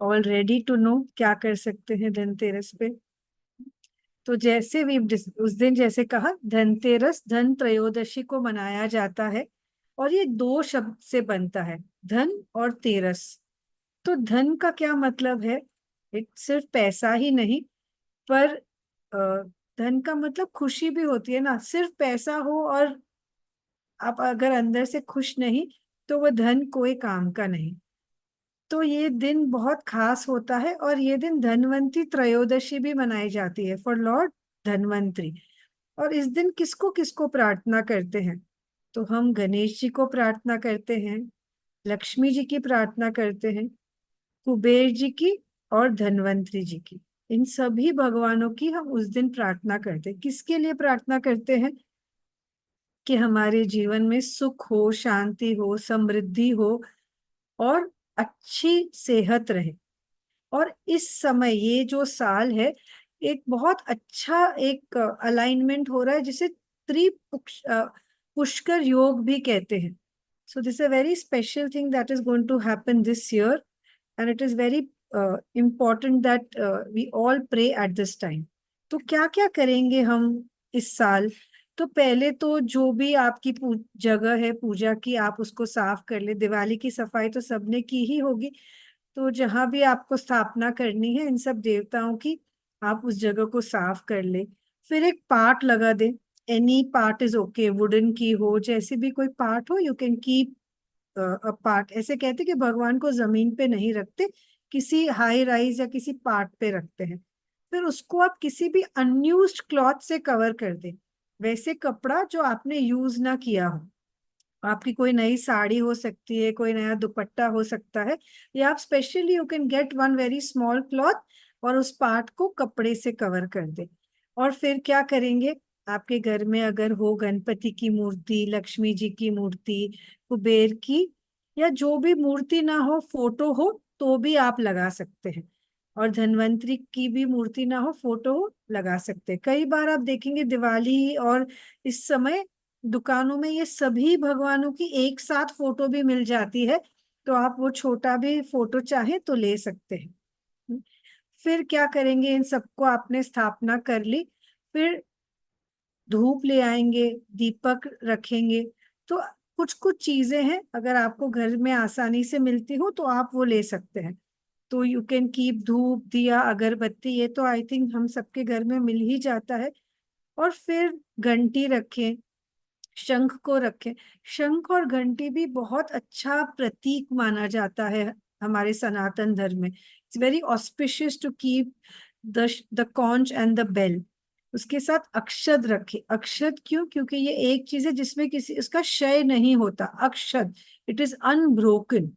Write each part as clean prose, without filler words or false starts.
All ready to know क्या कर सकते हैं धनतेरस पे। तो जैसे भी उस दिन जैसे कहा, धनतेरस धन त्रयोदशी को मनाया जाता है। और ये दो शब्द से बनता है, धन और तेरस। तो धन का क्या मतलब है? सिर्फ पैसा ही नहीं, पर धन का मतलब खुशी भी होती है ना। सिर्फ पैसा हो और आप अगर अंदर से खुश नहीं, तो वो धन कोई काम का नहीं। तो ये दिन बहुत खास होता है, और ये दिन धनवंती त्रयोदशी भी मनाई जाती है, फॉर लॉर्ड धनवंतरी। और इस दिन किसको किसको प्रार्थना करते हैं? तो हम गणेश जी को प्रार्थना करते हैं, लक्ष्मी जी की प्रार्थना करते हैं, कुबेर जी की और धनवंतरी जी की। इन सभी भगवानों की हम उस दिन प्रार्थना करते हैं। किसके लिए प्रार्थना करते हैं? कि हमारे जीवन में सुख हो, शांति हो, समृद्धि हो, और अच्छी सेहत रहे। और इस समय ये जो साल है, एक बहुत अच्छा एक अलाइनमेंट हो रहा है, जिसे पुष्कर योग भी कहते हैं। So this a very special thing that is going to happen this year, and it is very important that we all pray at this time. तो क्या क्या करेंगे हम इस साल? तो पहले तो जो भी आपकी जगह है पूजा की, आप उसको साफ कर ले। दिवाली की सफाई तो सबने की ही होगी, तो जहां भी आपको स्थापना करनी है इन सब देवताओं की, आप उस जगह को साफ कर ले। फिर एक पाट लगा दे। Any part is okay, wooden की हो, जैसे भी कोई पार्ट हो, you can keep a part. ऐसे कहते कि भगवान को जमीन पे नहीं रखते, किसी हाई राइज या किसी पार्ट पे रखते हैं। फिर उसको आप किसी भी अनयूज्ड क्लॉथ से कवर कर दे। वैसे कपड़ा जो आपने यूज ना किया हो, आपकी कोई नई साड़ी हो सकती है, कोई नया दुपट्टा हो सकता है, या आप specially you can get one very small cloth और उस पार्ट को कपड़े से कवर कर दे। और फिर क्या करेंगे? आपके घर में अगर हो गणपति की मूर्ति, लक्ष्मी जी की मूर्ति, कुबेर की, या जो भी मूर्ति ना हो, फोटो हो, तो भी आप लगा सकते हैं। और धन्वंतरी की भी मूर्ति ना हो, फोटो हो, लगा सकते हैं। कई बार आप देखेंगे दिवाली और इस समय दुकानों में ये सभी भगवानों की एक साथ फोटो भी मिल जाती है, तो आप वो छोटा भी फोटो चाहे तो ले सकते हैं। फिर क्या करेंगे? इन सबको आपने स्थापना कर ली, फिर धूप ले आएंगे, दीपक रखेंगे। तो कुछ कुछ चीजें हैं, अगर आपको घर में आसानी से मिलती हो तो आप वो ले सकते हैं। तो यू कैन कीप धूप, दिया, अगरबत्ती, ये तो आई थिंक हम सबके घर में मिल ही जाता है। और फिर घंटी रखें, शंख को रखें। शंख और घंटी भी बहुत अच्छा प्रतीक माना जाता है हमारे सनातन धर्म में। It's very auspicious to keep the conch and the bell. उसके साथ अक्षत रखे। अक्षत क्यों? क्योंकि ये एक चीज है जिसमें किसी उसका क्षय नहीं होता। अक्षत, इट इज अनब्रोकन।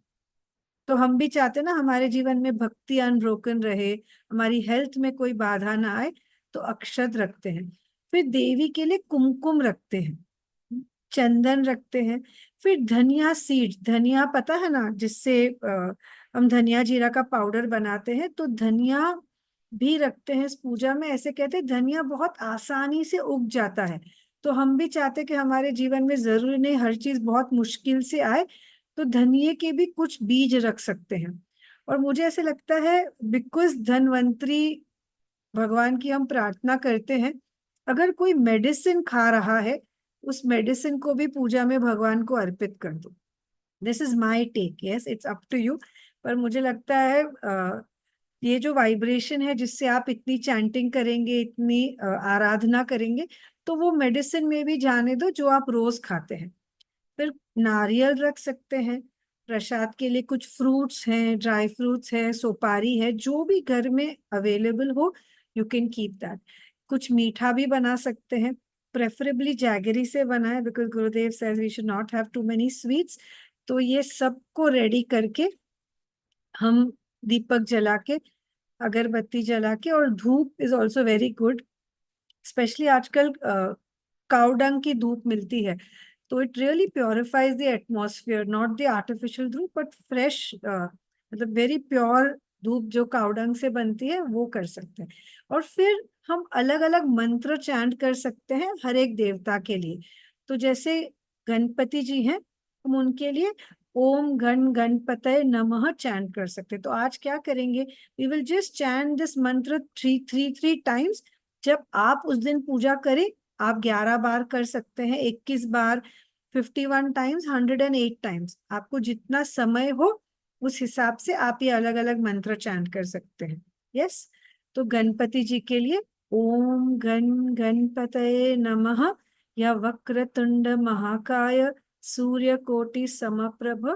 तो हम भी चाहते हैं ना हमारे जीवन में भक्ति अनब्रोकन रहे, हमारी हेल्थ में कोई बाधा ना आए, तो अक्षत रखते हैं। फिर देवी के लिए कुमकुम रखते हैं, चंदन रखते हैं। फिर धनिया सीड, धनिया पता है ना, जिससे हम धनिया जीरा का पाउडर बनाते हैं, तो धनिया भी रखते हैं इस पूजा में। ऐसे कहते हैं धनिया बहुत आसानी से उग जाता है। तो हम भी चाहते हैं कि हमारे जीवन में जरूरी नहीं हर चीज बहुत मुश्किल से आए, तो धनिये के भी कुछ बीज रख सकते हैं। और मुझे ऐसे लगता है, बिकॉज धनवंतरी भगवान की हम प्रार्थना करते हैं, अगर कोई मेडिसिन खा रहा है, उस मेडिसिन को भी पूजा में भगवान को अर्पित कर दो। This is my take, yes it's up to you. पर मुझे लगता है ये जो वाइब्रेशन है जिससे आप इतनी चैंटिंग करेंगे, इतनी आराधना करेंगे, तो वो मेडिसिन में भी जाने दो जो आप रोज खाते हैं। फिर नारियल रख सकते हैं। प्रसाद के लिए कुछ फ्रूट्स हैं, ड्राई फ्रूट्स है, सुपारी है, जो भी घर में अवेलेबल हो, यू कैन कीप दैट। कुछ मीठा भी बना सकते हैं, प्रेफरेबली जैगरी से बनाए, because Gurudev says we should not have too many sweets. तो ये सबको रेडी करके हम दीपक जला के, अगरबत्ती जला के, और धूप is also very good. Specially आजकल काउ डंग की धूप मिलती है, तो it really purifies the atmosphere. Not the artificial धूप, बट फ्रेश, मतलब वेरी प्योर धूप जो काउ डंग से बनती है, वो कर सकते हैं। और फिर हम अलग अलग मंत्र चैंट कर सकते हैं हर एक देवता के लिए। तो जैसे गणपति जी हैं, हम उनके लिए ओम गण गणपतये नमः चैंट कर सकते हैं। तो आज क्या करेंगे, we will just chant this mantra three three three times. जब आप उस दिन पूजा करें, आप 11 बार कर सकते हैं, 21 बार, 51 टाइम्स, 108 टाइम्स, आपको जितना समय हो उस हिसाब से आप ये अलग अलग मंत्र चैंट कर सकते हैं। यस। तो गणपति जी के लिए ओम गण गणपतये नमः, या वक्रतुंड महाकाय सूर्यकोटि समप्रभ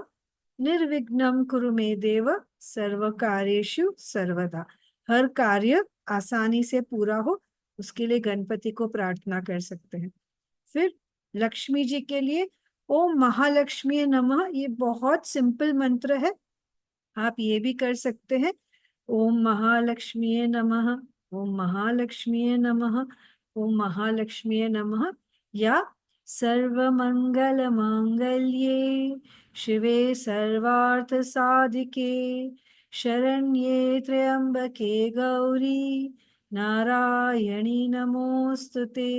निर्विघ्नं कुरु मे देव सर्व कार्येषु सर्वदा। हर कार्य आसानी से पूरा हो, उसके लिए गणपति को प्रार्थना कर सकते हैं। फिर लक्ष्मी जी के लिए ओम महालक्ष्मी नमः, ये बहुत सिंपल मंत्र है, आप ये भी कर सकते हैं। ओम महालक्ष्मी नमः, ओम महालक्ष्मी नमः, ओम महालक्ष्मी नमः, या सर्वमंगल मांगल्ये शिवे सर्वार्थ साधिके शरण्ये त्र्यंबके गौरी नारायणी नमोस्तुते।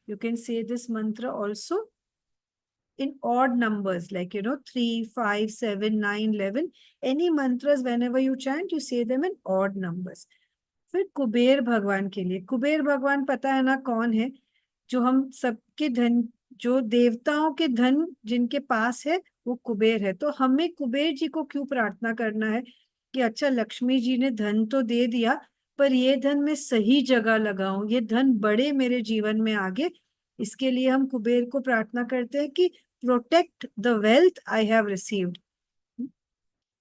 You can say this mantra also in odd numbers, like 3, 5, 7, 9, 11. Any mantras, whenever you chant, you say them in odd numbers. फिर कुबेर भगवान के लिए, कुबेर भगवान पता है ना कौन है, जो हम सबके धन, जो देवताओं के धन जिनके पास है वो कुबेर है। तो हमें कुबेर जी को क्यों प्रार्थना करना है कि अच्छा लक्ष्मी जी ने धन तो दे दिया, पर ये धन मैं सही जगह लगाऊं, ये धन बड़े मेरे जीवन में आगे। इसके लिए हम कुबेर को प्रार्थना करते हैं कि protect the wealth I have received.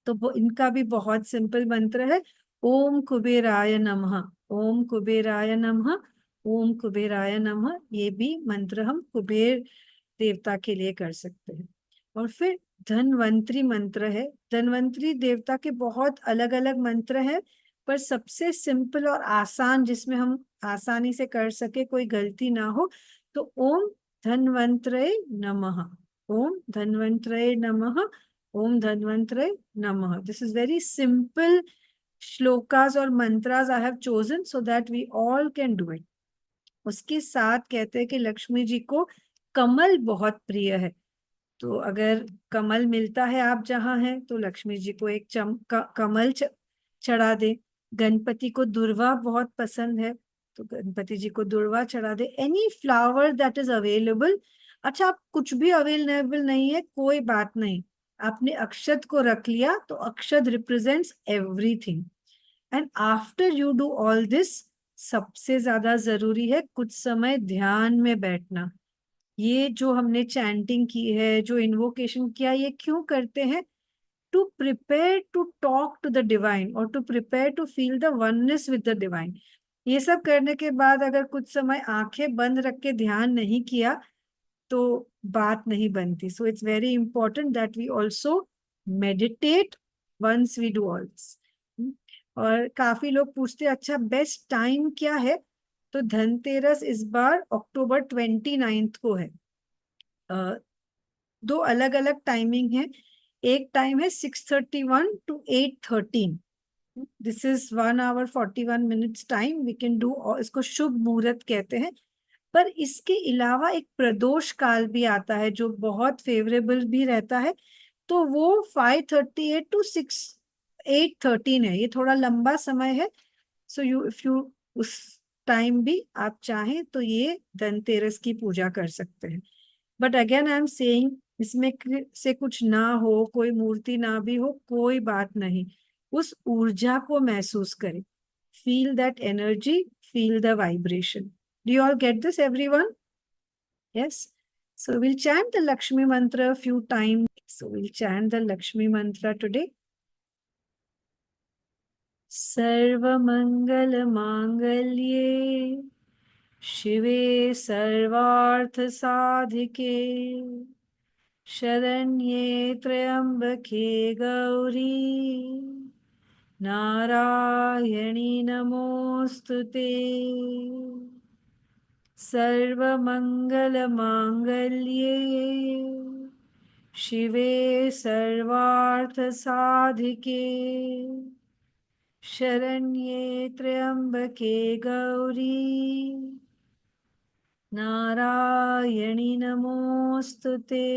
तो वो इनका भी बहुत सिंपल मंत्र है, ओम कुबेराय नमः, ओम कुबेराय नमः, ओम कुबेराय नमः। ये भी मंत्र हम कुबेर देवता के लिए कर सकते हैं। और फिर धनवंतरी मंत्र है। धनवंतरी देवता के बहुत अलग अलग मंत्र हैं, पर सबसे सिंपल और आसान, जिसमें हम आसानी से कर सके, कोई गलती ना हो, तो ओम धन्वंतरे नमः, ओम धन्वंतरे नमः, ओम धन्वंतरे नमः। This is very simple shlokas और mantras I have chosen so that we all can do it. उसके साथ कहते हैं कि लक्ष्मी जी को कमल बहुत प्रिय है। तो अगर कमल मिलता है आप जहां हैं, तो लक्ष्मी जी को एक कमल चढ़ा दे। गणपति को दुर्वा बहुत पसंद है, तो गणपति जी को दुर्वा चढ़ा दे। Any flower that is available. अच्छा, आप कुछ भी अवेलेबल नहीं है, कोई बात नहीं, आपने अक्षत को रख लिया, तो अक्षत represents everything. And after you do all this, सबसे ज्यादा जरूरी है कुछ समय ध्यान में बैठना। ये जो हमने चैंटिंग की है, जो इन्वोकेशन किया, ये क्यों करते हैं? To prepare to talk to the divine, और to prepare to feel the oneness with the divine. ये सब करने के बाद अगर कुछ समय आंखें बंद रख के ध्यान नहीं किया, तो बात नहीं बनती। So it's very important that we also meditate once we do all this. और काफी लोग पूछते हैं अच्छा बेस्ट टाइम क्या है, तो धनतेरस इस बार अक्टूबर 29 को है। दो अलग अलग टाइमिंग है। एक टाइम है 6:31 to 8:13। This is 1 hour 41 minutes time, we can do, इसको शुभ मुहूर्त कहते हैं। पर इसके अलावा एक प्रदोष काल भी आता है जो बहुत फेवरेबल भी रहता है, तो वो 5:38 to 8:13 है। ये थोड़ा लंबा समय है। सो यू इफ यू उस टाइम भी आप चाहें तो ये धनतेरस की पूजा कर सकते हैं। But again I am saying, इसमें से कुछ ना हो, कोई मूर्ति ना भी हो, कोई बात नहीं, उस ऊर्जा को महसूस करें। Feel that energy, feel the vibration. Do you all get this, everyone? Yes. So we'll chant the Lakshmi mantra a few times. So we'll chant the Lakshmi mantra today. सर्वमंगल मांगल्ये शिवे सर्वार्थ साधिके शरण्ये त्र्यंबके गौरी नारायणी नमोस्तुते। सर्वमंगलमांगल्ये शिवे सर्वार्थ साधिके शरण्ये त्र्यंबके गौरी नारायणी नमोस्तुते।